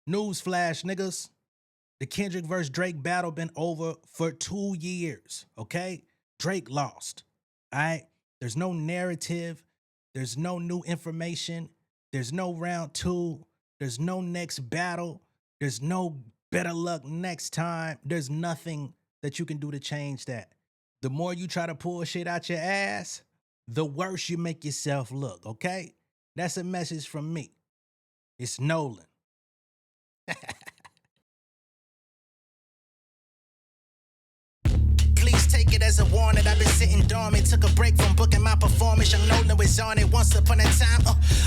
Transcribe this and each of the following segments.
Newsflash, niggas. The Kendrick versus Drake battle been over for 2 years, okay? Drake lost, all right? There's no narrative. There's no new information. There's no round two. There's no next battle. There's no better luck next time. There's nothing that you can do to change that. The more you try to pull shit out your ass, the worse you make yourself look, okay? That's a message from me. It's Nolan. Please take it as a warning. I've been sitting dormant. Took a break from booking my performance. Young Nolan was on it once upon a time.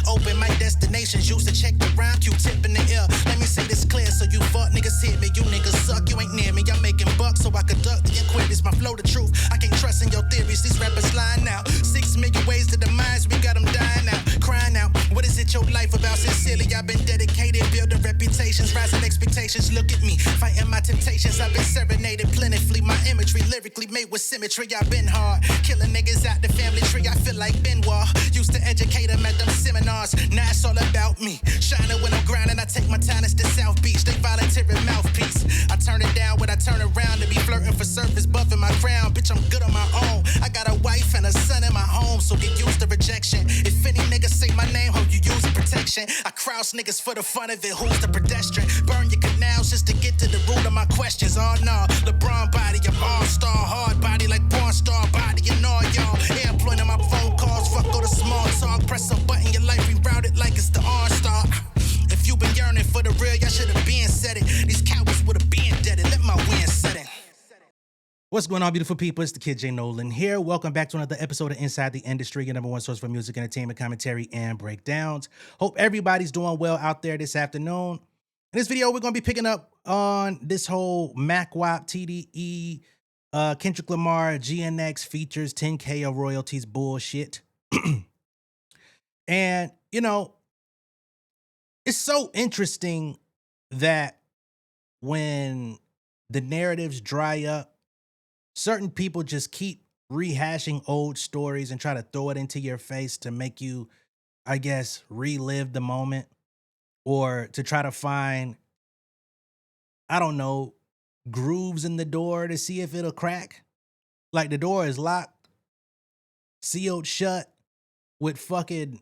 Open my destinations. Used to check the round. Q-tip in the ear. Let me say this clear so you fuck niggas hit me. You niggas suck. You ain't near me. I'm making bucks so I conduct the inquiries. My flow the truth. I can't trust in your theories. These rappers lying now. 6 million ways to demise. We got them dying out. Crying out. What is it your life about? Sincerely, I've been dedicated. Building reputations. Rising expectations. Look at me. Fighting my temptations. I've been serenaded plentifully. My imagery lyrically made with symmetry. I've been hard, killing niggas out the family tree. I feel like Benoit, used to educate them at them seminars. Now it's all about me, shining when I'm grinding. I take my talents to South Beach, they voluntary mouthpiece. I turn it down when I turn around to be flirting for surface, buffing my crown. Bitch, I'm good on my own. I got a wife and a son in my home, so get used to rejection. If any niggas say my name, hope you use protection. I cross niggas for the fun of it. Who's the pedestrian? Burn your canals just to get to the root of my questions. Oh no, LeBron body, I'm all-star, hard body like porn star body and all y'all. Airplane on my phone calls, fuck all the small talk. Press a button, your life rerouted like it's the OnStar. If you been yearning for the real, y'all should have been said it. These cowards would have been dead. Let my win set it. What's going on, beautiful people? It's the kid J Nolan here. Welcome back to another episode of Inside the Industry, your number one source for music, entertainment, commentary, and breakdowns. Hope everybody's doing well out there this afternoon. In this video, we're going to be picking up on this whole Mackwop TDE, Kendrick Lamar, GNX features 10K of royalties bullshit. And, you know, it's so interesting that when the narratives dry up, certain people just keep rehashing old stories and try to throw it into your face to make you, I guess, relive the moment or to try to find, I don't know, grooves in the door to see if it'll crack. Like the door is locked, sealed shut with fucking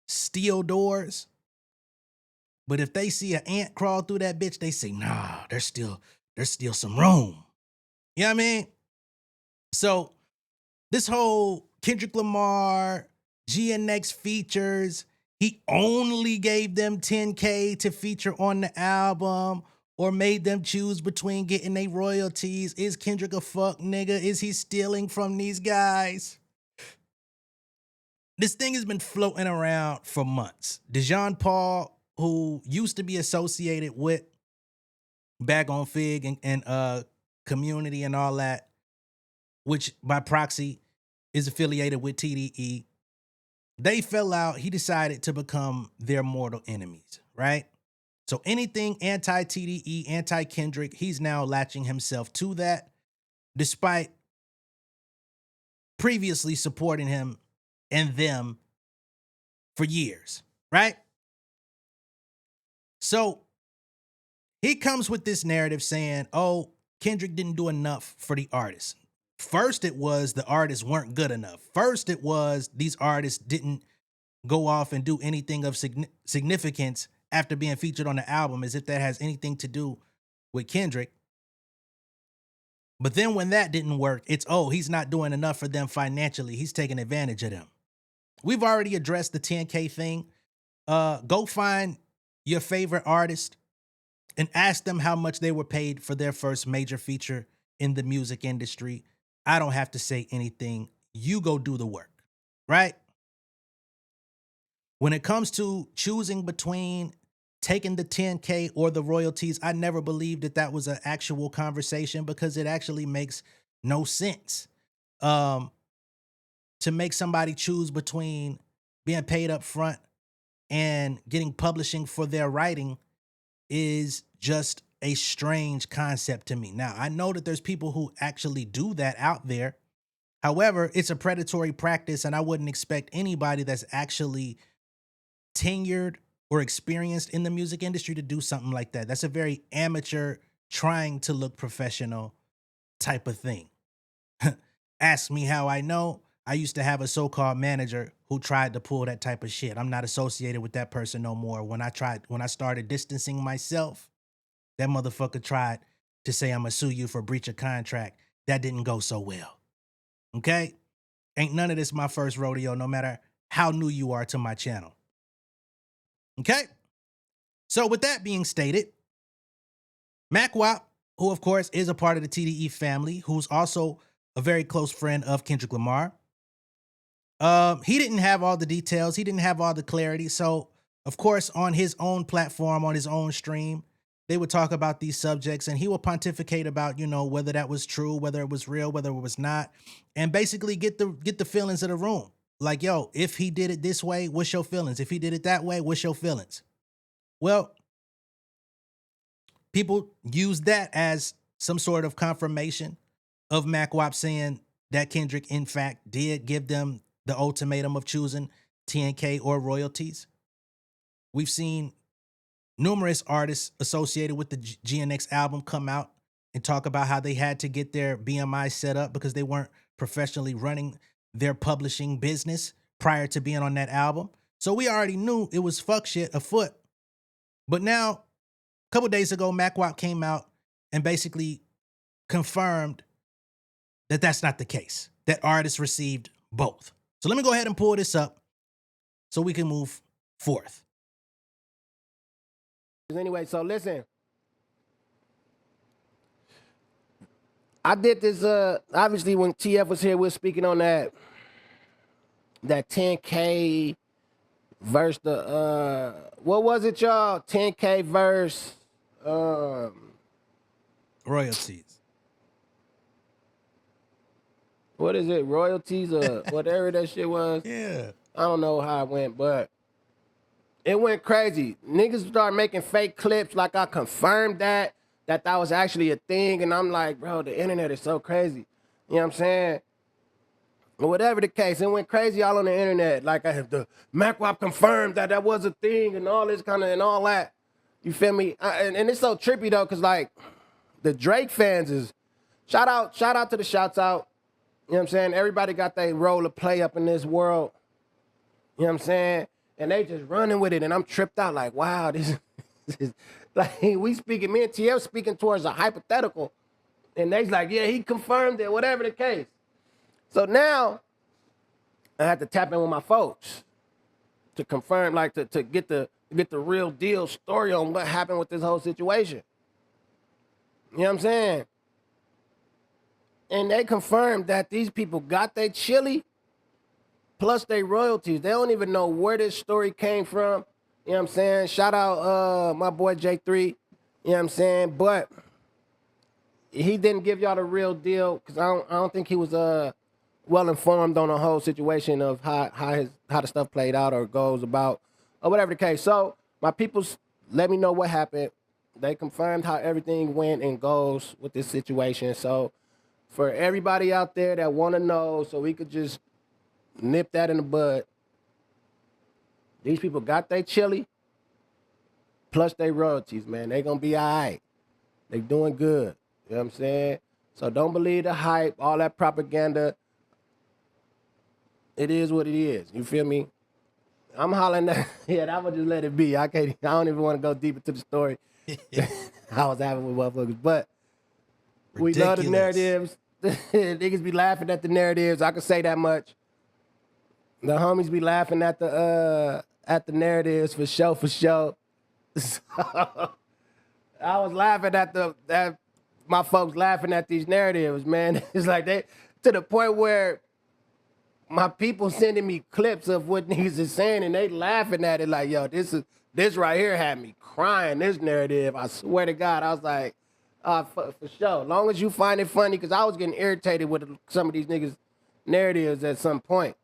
steel doors. But if they see an ant crawl through that bitch, they say, nah, there's still some room. You know what I mean? So this whole Kendrick Lamar, GNX features, he only gave them 10K to feature on the album or made them choose between getting their royalties. Is Kendrick a fuck nigga? Is he stealing from these guys? This thing has been floating around for months. Dejan Paul, who used to be associated with Back on Fig and Community and all that, which by proxy is affiliated with TDE, they fell out. He decided to become their mortal enemies, right? So anything anti-TDE, anti-Kendrick, he's now latching himself to that, despite previously supporting him and them for years, right? So he comes with this narrative saying, oh, Kendrick didn't do enough for the artists. First, it was the artists weren't good enough. First, it was these artists didn't go off and do anything of significance after being featured on the album, as if that has anything to do with Kendrick. But then when that didn't work, it's, oh, he's not doing enough for them financially. He's taking advantage of them. We've already addressed the 10K thing. Go find your favorite artist and ask them how much they were paid for their first major feature in the music industry. I don't have to say anything. You go do the work, right? When it comes to choosing between taking the 10K or the royalties, I never believed that that was an actual conversation because it actually makes no sense. To make somebody choose between being paid up front and getting publishing for their writing is just a strange concept to me. Now, I know that there's people who actually do that out there. However, it's a predatory practice, and I wouldn't expect anybody that's actually tenured or experienced in the music industry to do something like that. That's a very amateur, trying to look professional type of thing. Ask me how I know. I used to have a so-called manager who tried to pull that type of shit. I'm not associated with that person no more. When I started distancing myself, that motherfucker tried to say I'm gonna sue you for breach of contract. That didn't go so well. Okay? Ain't none of this my first rodeo, no matter how new you are to my channel. Okay? So with that being stated, Mackwop, who of course is a part of the TDE family, who's also a very close friend of Kendrick Lamar, he didn't have all the details. He didn't have all the clarity. So, of course, on his own platform, on his own stream, they would talk about these subjects and he would pontificate about, whether that was true, whether it was real, whether it was not, and basically get the feelings of the room. Like, yo, if he did it this way, what's your feelings? If he did it that way, what's your feelings? Well, people use that as some sort of confirmation of Mackwop saying that Kendrick, in fact, did give them the ultimatum of choosing TNK or royalties. We've seen numerous artists associated with the GNX album come out and talk about how they had to get their BMI set up because they weren't professionally running their publishing business prior to being on that album. So we already knew it was fuck shit afoot. But now, a couple days ago, Mackwop came out and basically confirmed that that's not the case, that artists received both. So let me go ahead and pull this up so we can move forth. Anyway, so listen. I did this, obviously when TF was here, we were speaking on that 10K verse what was it, y'all? 10K verse, Royalties. What is it? Royalties or whatever that shit was? Yeah. I don't know how it went, but it went crazy. Niggas started making fake clips like I confirmed that was actually a thing. And I'm like, bro, the internet is so crazy. You know what I'm saying? Or whatever the case, it went crazy all on the internet. Like I have the Mackwop confirmed that was a thing and all this kind of and all that. You feel me? And it's so trippy though, cause like the Drake fans is shout out to the shouts out. You know what I'm saying? Everybody got their role to play up in this world. You know what I'm saying? And they just running with it. And I'm tripped out like, wow, this is like, we speaking, me and TF speaking towards a hypothetical. And they's like, yeah, he confirmed it, whatever the case. So now I had to tap in with my folks to confirm, like to get the real deal story on what happened with this whole situation. You know what I'm saying? And they confirmed that these people got their chili plus their royalties. They don't even know where this story came from. You know what I'm saying? Shout out my boy J3. You know what I'm saying? But he didn't give y'all the real deal because I don't think he was well informed on the whole situation of how the stuff played out or goes about or whatever the case. So my peoples let me know what happened. They confirmed how everything went and goes with this situation. So for everybody out there that want to know, so we could just nip that in the bud, these people got their chili plus their royalties, man. They gonna be all right. They doing good. You know what I'm saying? So don't believe the hype, all that propaganda. It is what it is. You feel me? I'm hollering that. Yeah, that would just let it be. I don't even want to go deep into the story I was having with motherfuckers. But we love the narratives. Niggas be laughing at the narratives. I can say that much. The homies be laughing at the narratives for sure. So, I was laughing at my folks laughing at these narratives, man. It's like they to the point where my people sending me clips of what niggas is saying and they laughing at it like, yo, this right here had me crying, this narrative. I swear to God, I was like, for sure. Long as you find it funny, because I was getting irritated with some of these niggas' narratives at some point.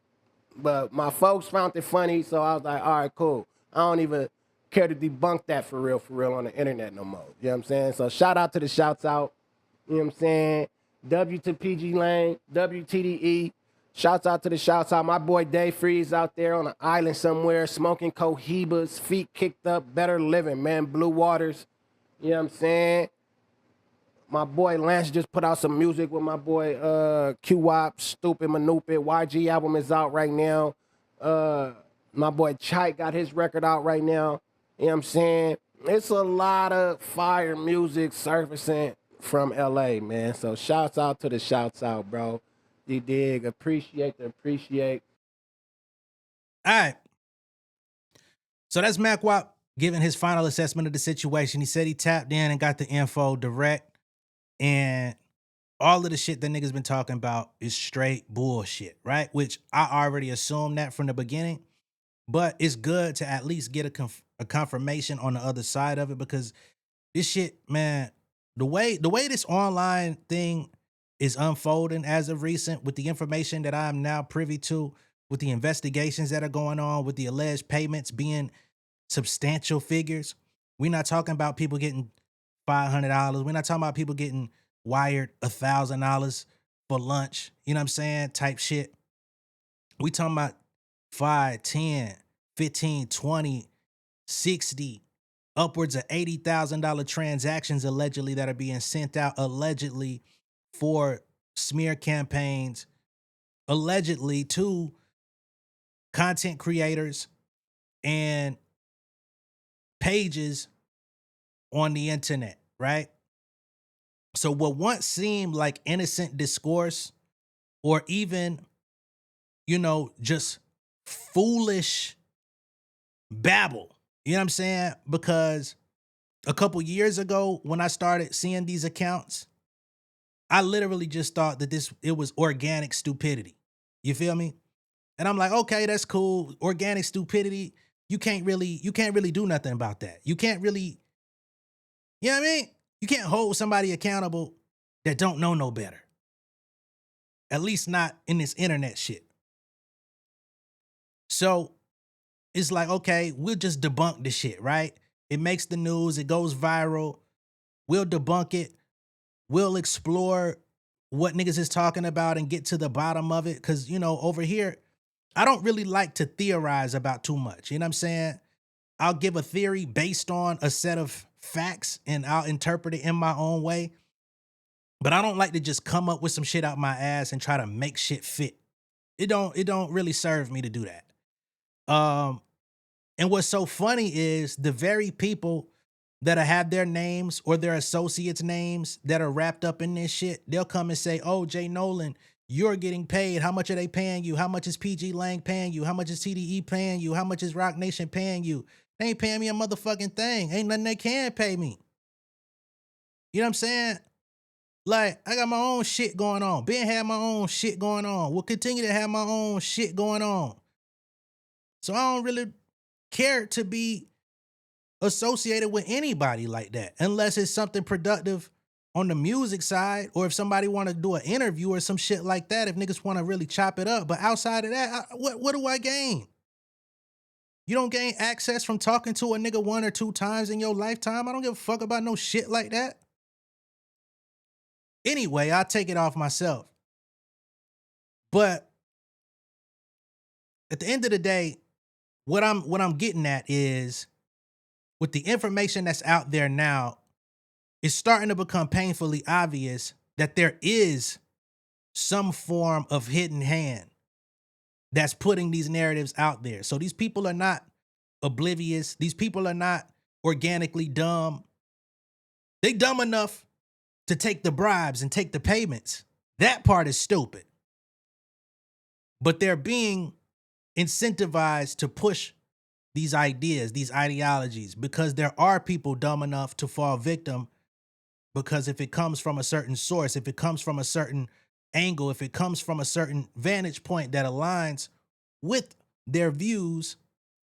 But my folks found it funny, so I was like, all right, cool. I don't even care to debunk that for real on the internet no more. You know what I'm saying? So shout out to the shouts out. You know what I'm saying? W to PG Lane, WTDE. Shouts out to the shouts out. My boy Dave Freeze out there on an island somewhere, smoking cohibas, feet kicked up, better living, man. Blue waters. You know what I'm saying? My boy Lance just put out some music with my boy Q-Wop, Stupid Manupid. YG album is out right now. My boy Chike got his record out right now. You know what I'm saying? It's a lot of fire music surfacing from LA, man. So shouts out to the shouts out, bro. You dig? Appreciate. All right. So that's Mackwop giving his final assessment of the situation. He said he tapped in and got the info direct. And all of the shit that niggas been talking about is straight bullshit, right? Which I already assumed that from the beginning. But it's good to at least get a confirmation on the other side of it, because this shit, man, the way this online thing is unfolding as of recent, with the information that I'm now privy to, with the investigations that are going on, with the alleged payments being substantial figures. We're not talking about people getting $500. We're not talking about people getting wired $1,000 for lunch, you know what I'm saying, type shit. We talking about 5, 10, 15, 20, 60, upwards of $80,000 transactions allegedly that are being sent out allegedly for smear campaigns, allegedly to content creators and pages on the internet, right? So what once seemed like innocent discourse, or even, just foolish babble, you know what I'm saying? Because a couple years ago, when I started seeing these accounts, I literally just thought that it was organic stupidity. You feel me? And I'm like, okay, that's cool. Organic stupidity. You can't really do nothing about that. You can't really, you know what I mean? You can't hold somebody accountable that don't know no better. At least not in this internet shit. So it's like, okay, we'll just debunk the shit, right? It makes the news, it goes viral. We'll debunk it. We'll explore what niggas is talking about and get to the bottom of it. Cause, over here, I don't really like to theorize about too much. You know what I'm saying? I'll give a theory based on a set of facts and I'll interpret it in my own way. But I don't like to just come up with some shit out my ass and try to make shit fit. It don't really serve me to do that. And what's so funny is the very people that have their names or their associates' names that are wrapped up in this shit, they'll come and say, oh, J Nolan, you're getting paid. How much are they paying you? How much is PG Lang paying you? How much is TDE paying you? How much is Rock Nation paying you? They ain't paying me a motherfucking thing. Ain't nothing they can pay me. You know what I'm saying? Like, I got my own shit going on. Ben had my own shit going on. Will continue to have my own shit going on. So I don't really care to be associated with anybody like that, unless it's something productive on the music side, or if somebody want to do an interview or some shit like that, if niggas want to really chop it up. But outside of that, what do I gain? You don't gain access from talking to a nigga 1 or 2 times in your lifetime. I don't give a fuck about no shit like that. Anyway, I'll take it off myself. But at the end of the day, what I'm getting at is, with the information that's out there now, it's starting to become painfully obvious that there is some form of hidden hand that's putting these narratives out there. So these people are not oblivious. These people are not organically dumb. They dumb enough to take the bribes and take the payments. That part is stupid. But they're being incentivized to push these ideas, these ideologies, because there are people dumb enough to fall victim, because if it comes from a certain source, if it comes from a certain angle, if it comes from a certain vantage point that aligns with their views,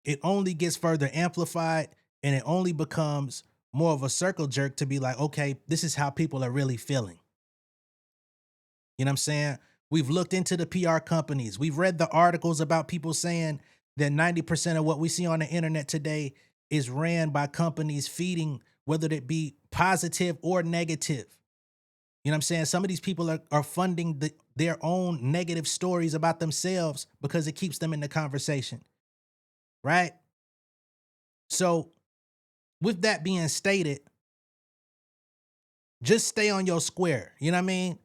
it only gets further amplified, and it only becomes more of a circle jerk to be like, okay, this is how people are really feeling. You know what I'm saying? We've looked into the PR companies. We've read the articles about people saying that 90% of what we see on the internet today is ran by companies feeding, whether it be positive or negative. You know what I'm saying? Some of these people are funding their own negative stories about themselves because it keeps them in the conversation, right? So with that being stated, just stay on your square. You know what I mean?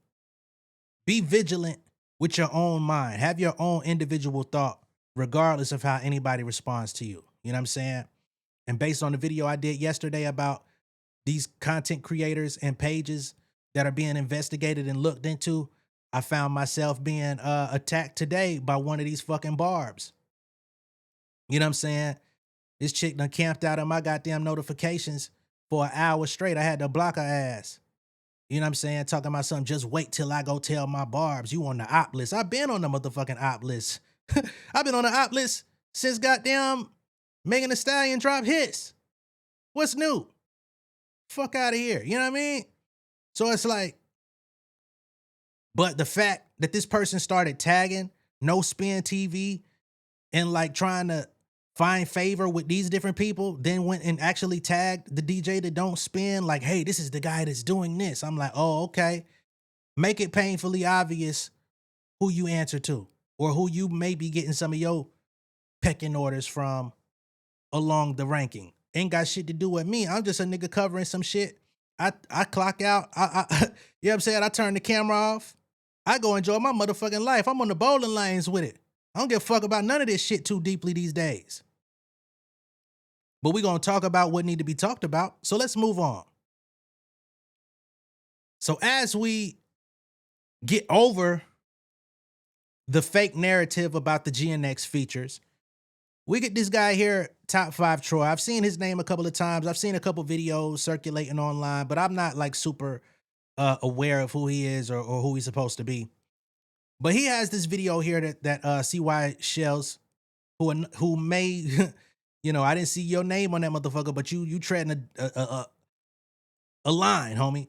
Be vigilant with your own mind. Have your own individual thought, regardless of how anybody responds to you. You know what I'm saying? And based on the video I did yesterday about these content creators and pages that are being investigated and looked into, I found myself being attacked today by one of these fucking barbs. You know what I'm saying? This chick done camped out on my goddamn notifications for an hour straight. I had to block her ass. You know what I'm saying? Talking about something, just wait till I go tell my barbs you on the op list. I've been on the motherfucking op list. I've been on the op list since goddamn Megan Thee Stallion dropped hits. What's new? Fuck out of here. You know what I mean? So it's like, but the fact that this person started tagging No Spin TV and like trying to find favor with these different people, then went and actually tagged the DJ that don't spin, like, hey, this is the guy that's doing this. I'm like, oh, okay. Make it painfully obvious who you answer to or who you may be getting some of your pecking orders from along the ranking. Ain't got shit to do with me. I'm just a nigga covering some shit. I clock out. You know what I'm saying? I turn the camera off. I go enjoy my motherfucking life. I'm on the bowling lanes with it. I don't give a fuck about none of this shit too deeply these days. But we're going to talk about what need to be talked about. So let's move on. So as we get over the fake narrative about the GNX features, we get this guy here, Top 5 Troy. I've seen his name a couple of times. I've seen a couple videos circulating online, but I'm not like super aware of who he is or who he's supposed to be. But he has this video here that CY Shells, who may, you know, I didn't see your name on that motherfucker, but you treading a line, homie.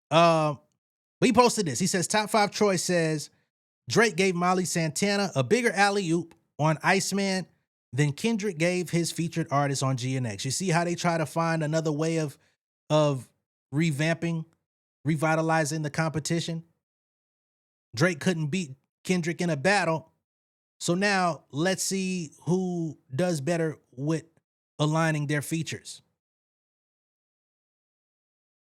But he posted this. He says, Top 5 Troy says, Drake gave Molly Santana a bigger alley-oop on Iceman than Kendrick gave his featured artist on GNX. You see how they try to find another way of revitalizing the competition? Drake couldn't beat Kendrick in a battle. So now let's see who does better with aligning their features.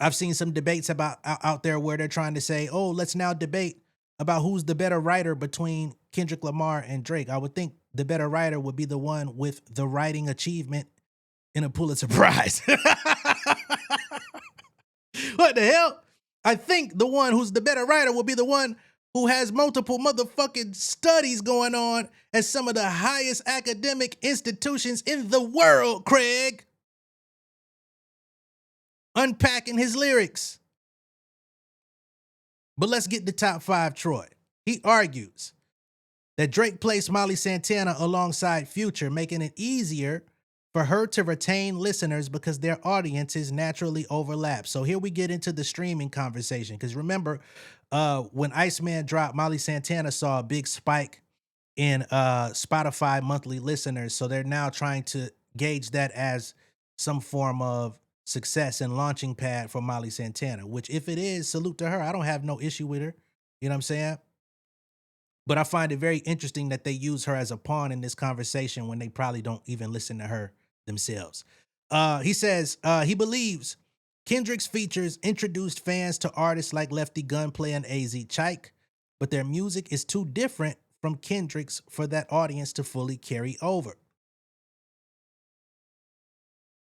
I've seen some debates about out there where they're trying to say, oh, let's now debate about who's the better writer between Kendrick Lamar and Drake. I would think the better writer would be the one with the writing achievement in a Pulitzer Prize. What the hell? I think the one who's the better writer will be the one who has multiple motherfucking studies going on at some of the highest academic institutions in the world, Craig. Unpacking his lyrics. But let's get to Top 5 Troy. He argues that Drake placed Molly Santana alongside Future, making it easier for her to retain listeners because their audiences naturally overlap. So here we get into the streaming conversation. Because remember, when Iceman dropped, Molly Santana saw a big spike in Spotify monthly listeners. So they're now trying to gauge that as some form of success and launching pad for Molly Santana, which if it is, salute to her. I don't have no issue with her. You know what I'm saying? But I find it very interesting that they use her as a pawn in this conversation when they probably don't even listen to her themselves. He says he believes Kendrick's features introduced fans to artists like Lefty Gunplay and AZ Chike, but their music is too different from Kendrick's for that audience to fully carry over.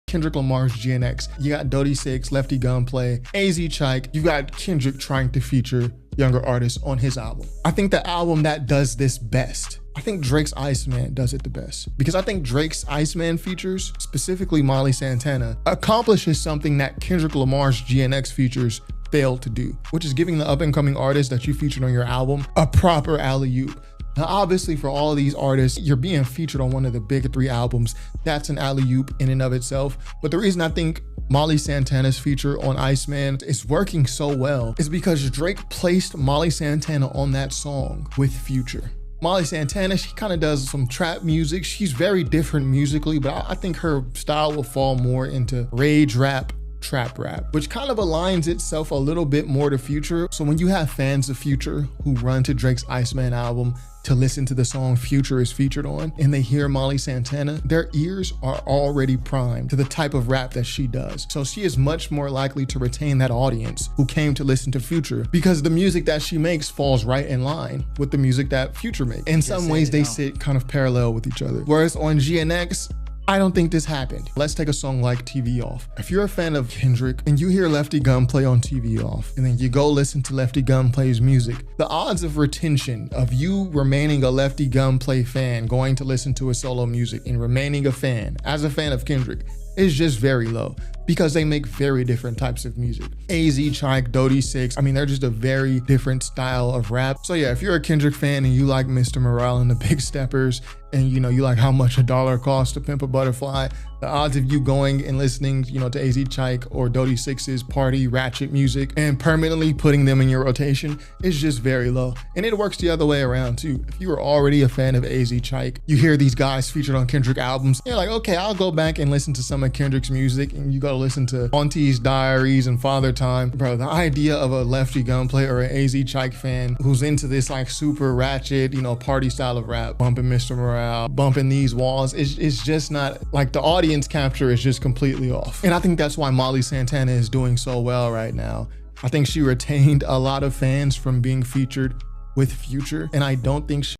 Kendrick Lamar's GNX. You got Dodie Six, Lefty Gunplay, AZ Chike. You got Kendrick trying to feature younger artists on his album. I think the album that does this best, I think Drake's Iceman does it the best. Because I think Drake's Iceman features, specifically Molly Santana, accomplishes something that Kendrick Lamar's GNX features failed to do, which is giving the up-and-coming artists that you featured on your album a proper alley-oop. Now, obviously, for all of these artists, you're being featured on one of the big 3 albums. That's an alley-oop in and of itself. But the reason I think Molly Santana's feature on Iceman is working so well is because Drake placed Molly Santana on that song with Future. Molly Santana, she kind of does some trap music. She's very different musically, but I think her style will fall more into rage rap, trap rap, which kind of aligns itself a little bit more to Future. So when you have fans of Future who run to Drake's Iceman album to listen to the song Future is featured on, and they hear Molly Santana, their ears are already primed to the type of rap that she does. So she is much more likely to retain that audience who came to listen to Future, because the music that she makes falls right in line with the music that Future makes. In some ways, they sit kind of parallel with each other. Whereas on GNX, I don't think this happened. Let's take a song like TV Off. If you're a fan of Kendrick and you hear Lefty Gunplay on TV Off, and then you go listen to Lefty Gunplay's music, the odds of retention of you remaining a Lefty Gunplay fan, going to listen to his solo music and remaining a fan, as a fan of Kendrick, is just very low, because they make very different types of music. AZ, Chike, Dodie Six, I mean, they're just a very different style of rap. So yeah, if you're a Kendrick fan and you like Mr. Morale and the Big Steppers, and you like how much $1 costs to pimp a butterfly, the odds of you going and listening, to AZ Chike or Dodie Six's party ratchet music and permanently putting them in your rotation is just very low. And it works the other way around too. If you are already a fan of AZ Chike, you hear these guys featured on Kendrick albums, you're like, okay, I'll go back and listen to some of Kendrick's music, and you go to listen to Auntie's Diaries and Father Time. Bro, the idea of a Lefty Gunplay or an AZ Chike fan who's into this like super ratchet, party style of rap, bumping Mr. Morale, bumping These Walls, it's just not, like, the audience capture is just completely off. And I think that's why Molly Santana is doing so well right now. I think she retained a lot of fans from being featured with Future, and I don't think she...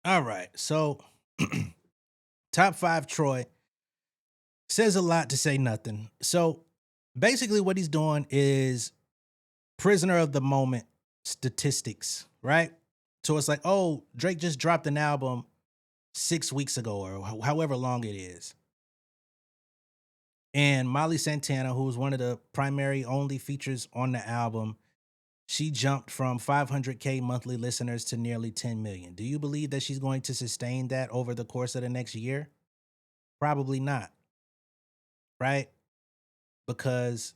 All right, so Top 5 Troy says a lot to say nothing. So basically what he's doing is prisoner of the moment statistics, right? So it's like, oh, Drake just dropped an album 6 weeks ago, or however long it is. And Molly Santana, who was one of the primary only features on the album, she jumped from 500K monthly listeners to nearly 10 million. Do you believe that she's going to sustain that over the course of the next year? Probably not, right? Because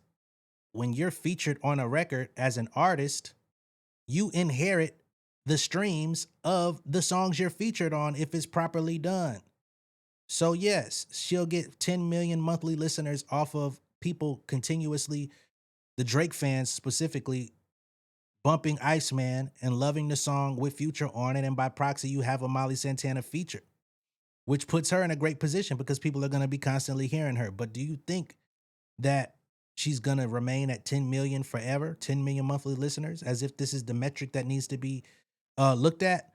when you're featured on a record as an artist, you inherit the streams of the songs you're featured on if it's properly done. So yes, she'll get 10 million monthly listeners off of people continuously, the Drake fans specifically, bumping Iceman and loving the song with Future on it. And by proxy, you have a Molly Santana feature, which puts her in a great position because people are going to be constantly hearing her. But do you think that she's going to remain at 10 million forever, 10 million monthly listeners, as if this is the metric that needs to be looked at?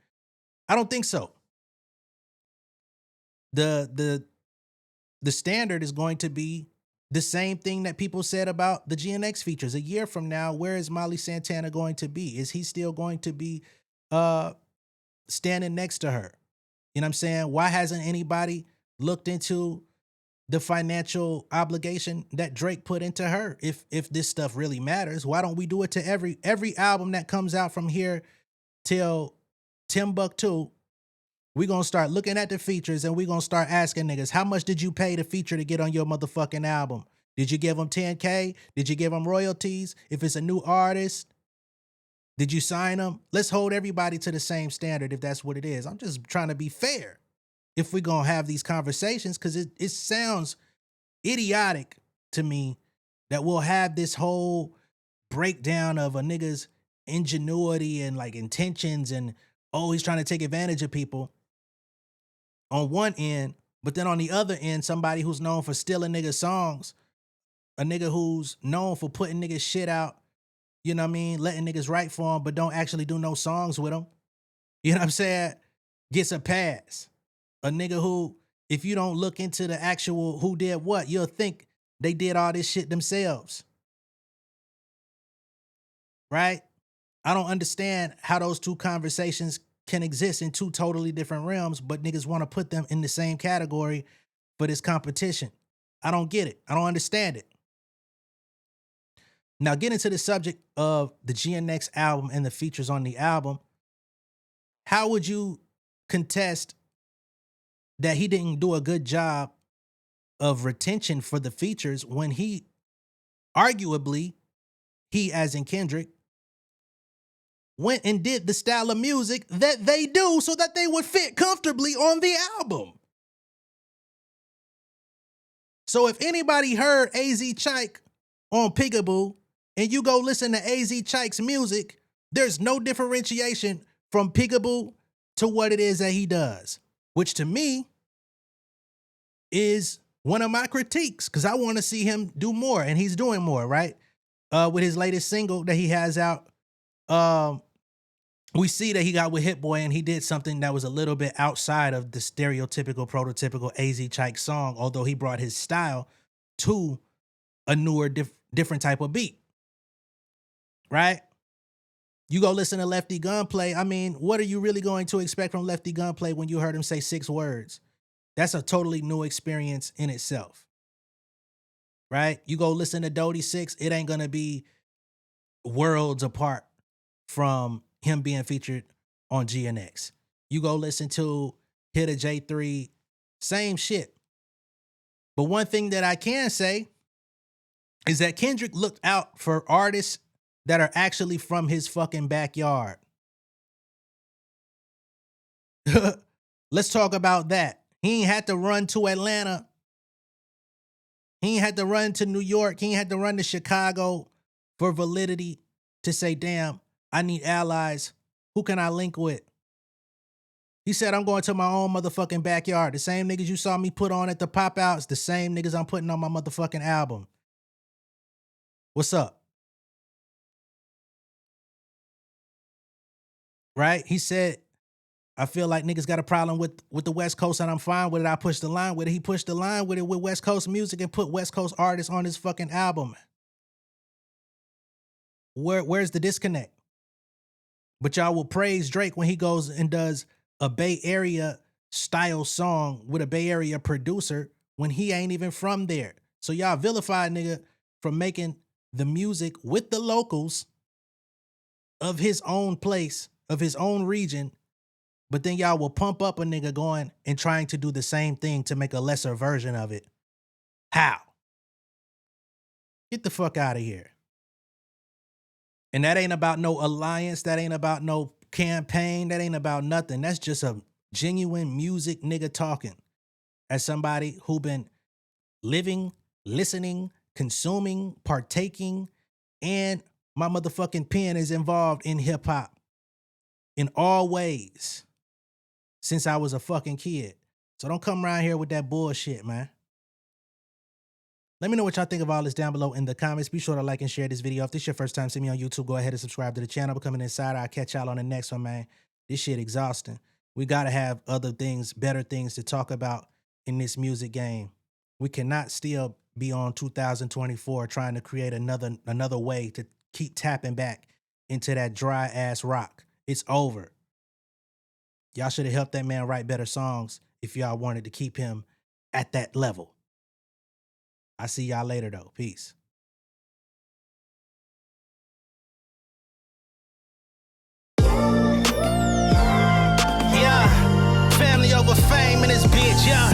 I don't think so. The standard is going to be the same thing that people said about the GNX features. A year from now, where is Molly Santana going to be? Is he still going to be standing next to her? You know what I'm saying? Why hasn't anybody looked into the financial obligation that Drake put into her? If this stuff really matters, why don't we do it to every album that comes out from here till Timbuktu? We're going to start looking at the features and we're going to start asking niggas, how much did you pay the feature to get on your motherfucking album? Did you give them 10K? Did you give them royalties? If it's a new artist, did you sign them? Let's hold everybody to the same standard if that's what it is. I'm just trying to be fair if we're going to have these conversations, because it sounds idiotic to me that we'll have this whole breakdown of a nigga's ingenuity and like intentions and, oh, he's trying to take advantage of people on one end, but then on the other end, somebody who's known for stealing niggas' songs, a nigga who's known for putting niggas shit out, you know what I mean, letting niggas write for him, but don't actually do no songs with them, you know what I'm saying, gets a pass. A nigga who, if you don't look into the actual who did what, you'll think they did all this shit themselves. Right? I don't understand how those two conversations can exist in two totally different realms, but niggas want to put them in the same category for this competition. I don't get it. I don't understand it. Now, getting to the subject of the GNX album and the features on the album, how would you contest that he didn't do a good job of retention for the features when he, arguably, he as in Kendrick, went and did the style of music that they do so that they would fit comfortably on the album? So if anybody heard AZ Chike on Peekaboo and you go listen to AZ Chike's music, there's no differentiation from Peekaboo to what it is that he does, which to me is one of my critiques because I want to see him do more, and he's doing more, right? With his latest single that he has out, we see that he got with Hit Boy and he did something that was a little bit outside of the stereotypical, prototypical AZ Chike song, although he brought his style to a newer, different type of beat, right? You go listen to Lefty Gunplay. I mean, what are you really going to expect from Lefty Gunplay when you heard him say 6 words? That's a totally new experience in itself, right? You go listen to Dodie 6, it ain't gonna be worlds apart from him being featured on GNX. You go listen to Hit a J3, same shit. But one thing that I can say is that Kendrick looked out for artists that are actually from his fucking backyard. Let's talk about that. He ain't had to run to Atlanta. He ain't had to run to New York. He ain't had to run to Chicago for validity to say, damn, I need allies. Who can I link with? He said, I'm going to my own motherfucking backyard. The same niggas you saw me put on at the pop-outs, the same niggas I'm putting on my motherfucking album. What's up? Right? He said, I feel like niggas got a problem with the West Coast and I'm fine with it. I pushed the line with it. He pushed the line with it with West Coast music and put West Coast artists on his fucking album. Where's the disconnect? But y'all will praise Drake when he goes and does a Bay Area style song with a Bay Area producer when he ain't even from there. So y'all vilify a nigga from making the music with the locals of his own place, of his own region, but then y'all will pump up a nigga going and trying to do the same thing to make a lesser version of it. How? Get the fuck out of here. And that ain't about no alliance. That ain't about no campaign. That ain't about nothing. That's just a genuine music nigga talking. As somebody who been living, listening, consuming, partaking, and my motherfucking pen is involved in hip hop in all ways since I was a fucking kid. So don't come around here with that bullshit, man. Let me know what y'all think of all this down below in the comments. Be sure to like and share this video. If this is your first time seeing me on YouTube, go ahead and subscribe to the channel. Become an insider. I'll catch y'all on the next one, man. This shit exhausting. We got to have other things, better things to talk about in this music game. We cannot still be on 2024 trying to create another way to keep tapping back into that dry ass rock. It's over. Y'all should have helped that man write better songs if y'all wanted to keep him at that level. I see y'all later though. Peace. Yeah, family over fame in this bitch, yeah.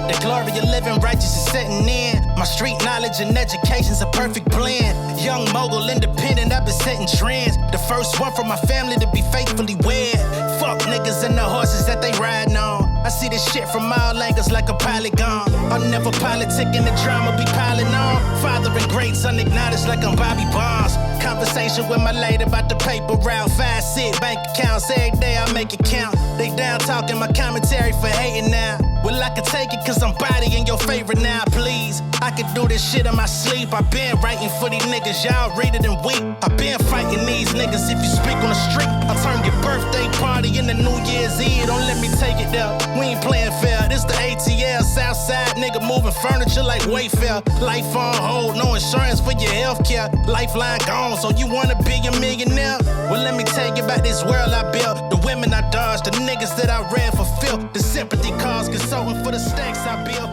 The glory of living righteous is setting in. My street knowledge and education's a perfect blend. Young mogul, independent, I've been setting trends. The first one from my family to be faithfully wed. Fuck niggas and the horses that they riding on. I see this shit from all angles like a polygon. I'm never politicking, the drama be piling on. Father and great son acknowledged like I'm Bobby Bonds. Conversation with my lady about the paper route. 5 sit bank accounts, every day I make it count. They down talking my commentary for hating now. Well, I can take it cause I'm bodying your favorite now, please. I can do this shit in my sleep. I been writing for these niggas, y'all read it and weep. I been fighting these niggas if you speak on the street. I turn your birthday party into New Year's Eve. Don't let me take it there. We ain't playing fair. This the ATL, Southside nigga moving furniture like Wayfair. Life on hold, no insurance for your healthcare. Lifeline gone, so you wanna be a millionaire? Well, let me tell you about this world I built. The women I dodged, the niggas that I read for filth. The sympathy calls, consulting for the stacks I built.